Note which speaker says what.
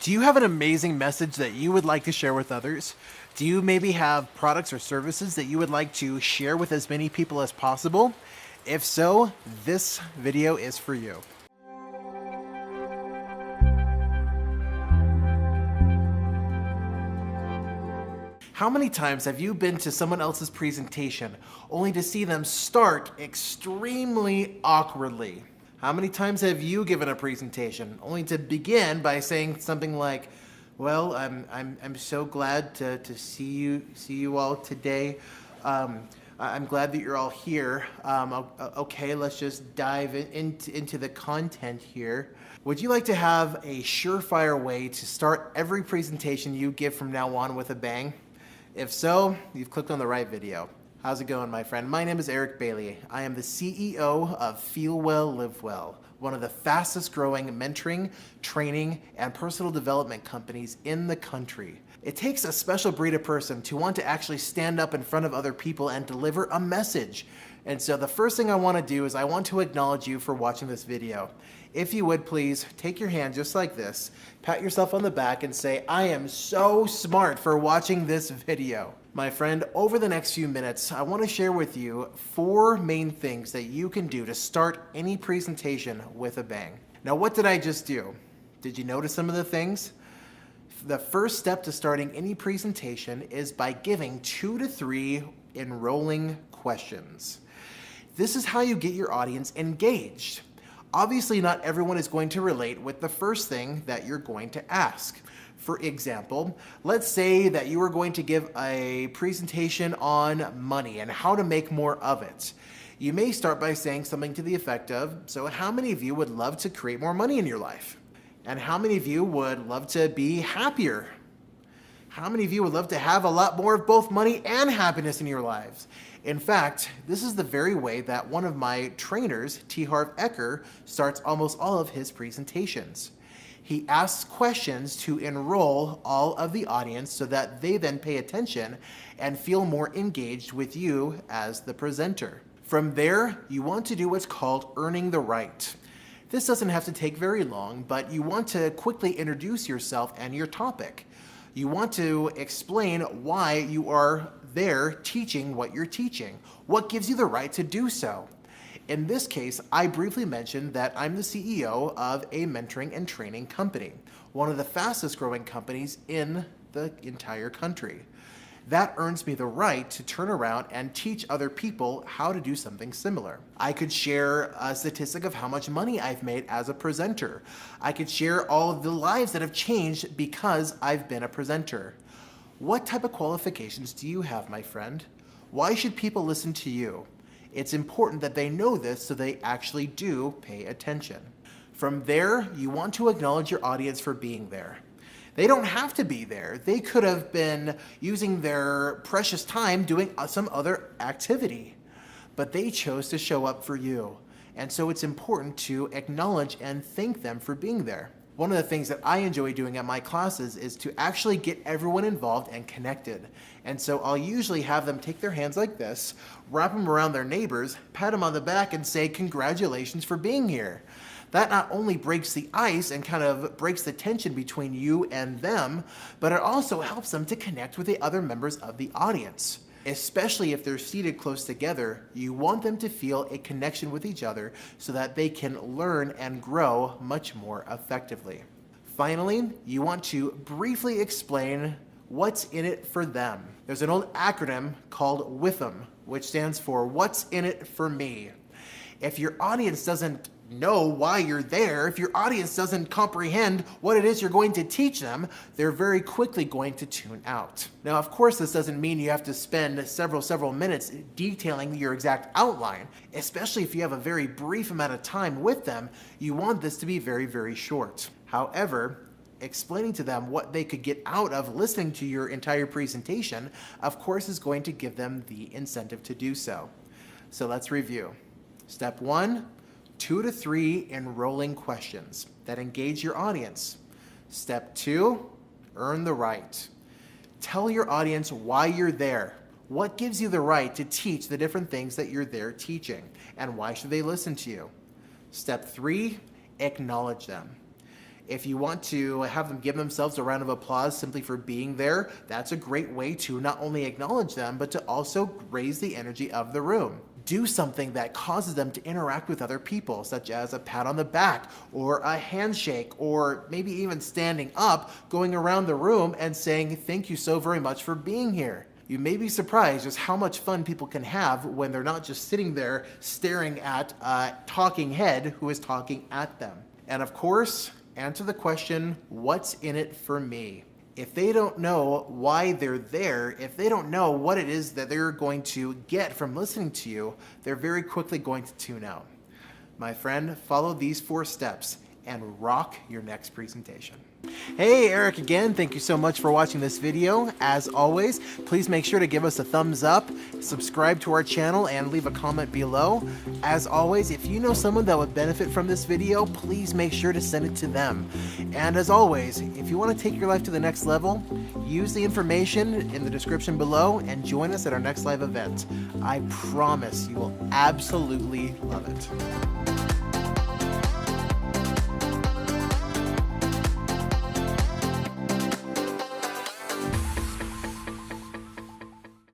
Speaker 1: Do you have an amazing message that you would like to share with others? Do you maybe have products or services that you would like to share with as many people as possible? If so, this video is for you. How many times have you been to someone else's presentation only to see them start extremely awkwardly? How many times have you given a presentation only to begin by saying something like, "Well, I'm so glad to see you all today. I'm glad that you're all here. Okay, let's just dive into the content here." Would you like to have a surefire way to start every presentation you give from now on with a bang? If so, you've clicked on the right video. How's it going, my friend? My name is Eric Bailey. I am the CEO of Feel Well, Live Well, one of the fastest growing mentoring, training, and personal development companies in the country. It takes a special breed of person to want to actually stand up in front of other people and deliver a message. And so the first thing I want to do is I want to acknowledge you for watching this video. If you would please take your hand just like this, pat yourself on the back and say, "I am so smart for watching this video." My friend, over the next few minutes, I want to share with you 4 main things that you can do to start any presentation with a bang. Now, what did I just do? Did you notice some of the things? The first step to starting any presentation is by giving 2 to 3 enrolling questions. This is how you get your audience engaged. Obviously, not everyone is going to relate with the first thing that you're going to ask. For example, let's say that you are going to give a presentation on money and how to make more of it. You may start by saying something to the effect of, "So how many of you would love to create more money in your life? And how many of you would love to be happier? How many of you would love to have a lot more of both money and happiness in your lives?" In fact, this is the very way that one of my trainers, T. Harv Eker, starts almost all of his presentations. He asks questions to enroll all of the audience so that they then pay attention and feel more engaged with you as the presenter. From there, you want to do what's called earning the right. This doesn't have to take very long, but you want to quickly introduce yourself and your topic. You want to explain why you are there teaching what you're teaching. What gives you the right to do so? In this case, I briefly mentioned that I'm the CEO of a mentoring and training company, one of the fastest growing companies in the entire country. That earns me the right to turn around and teach other people how to do something similar. I could share a statistic of how much money I've made as a presenter. I could share all of the lives that have changed because I've been a presenter. What type of qualifications do you have, my friend? Why should people listen to you? It's important that they know this so they actually do pay attention. From there, you want to acknowledge your audience for being there. They don't have to be there. They could have been using their precious time doing some other activity, but they chose to show up for you. And so it's important to acknowledge and thank them for being there. One of the things that I enjoy doing at my classes is to actually get everyone involved and connected. And so I'll usually have them take their hands like this, wrap them around their neighbors, pat them on the back and say, "Congratulations for being here." That not only breaks the ice and kind of breaks the tension between you and them, but it also helps them to connect with the other members of the audience. Especially if they're seated close together, you want them to feel a connection with each other so that they can learn and grow much more effectively. Finally, you want to briefly explain what's in it for them. There's an old acronym called WITHM, which stands for What's in it for me. If your audience doesn't know why you're there, if your audience doesn't comprehend what it is you're going to teach them, they're very quickly going to tune out. Now, of course, this doesn't mean you have to spend several minutes detailing your exact outline, especially if you have a very brief amount of time with them. You want this to be very, very short. However, explaining to them what they could get out of listening to your entire presentation, of course, is going to give them the incentive to do so. So let's review. Step 1, 2 to 3 enrolling questions that engage your audience. Step 2, earn the right. Tell your audience why you're there. What gives you the right to teach the different things that you're there teaching, and why should they listen to you? Step 3, acknowledge them. If you want to have them give themselves a round of applause simply for being there, that's a great way to not only acknowledge them, but to also raise the energy of the room. Do something that causes them to interact with other people, such as a pat on the back, or a handshake, or maybe even standing up, going around the room and saying, "Thank you so very much for being here." You may be surprised just how much fun people can have when they're not just sitting there staring at a talking head who is talking at them. And of course, answer the question, what's in it for me? If they don't know why they're there, if they don't know what it is that they're going to get from listening to you, they're very quickly going to tune out. My friend, follow these 4 steps and rock your next presentation. Hey, Eric again. Thank you so much for watching this video. As always, please make sure to give us a thumbs up, subscribe to our channel, and leave a comment below. As always, if you know someone that would benefit from this video, please make sure to send it to them. And as always, if you want to take your life to the next level, use the information in the description below and join us at our next live event. I promise you will absolutely love it.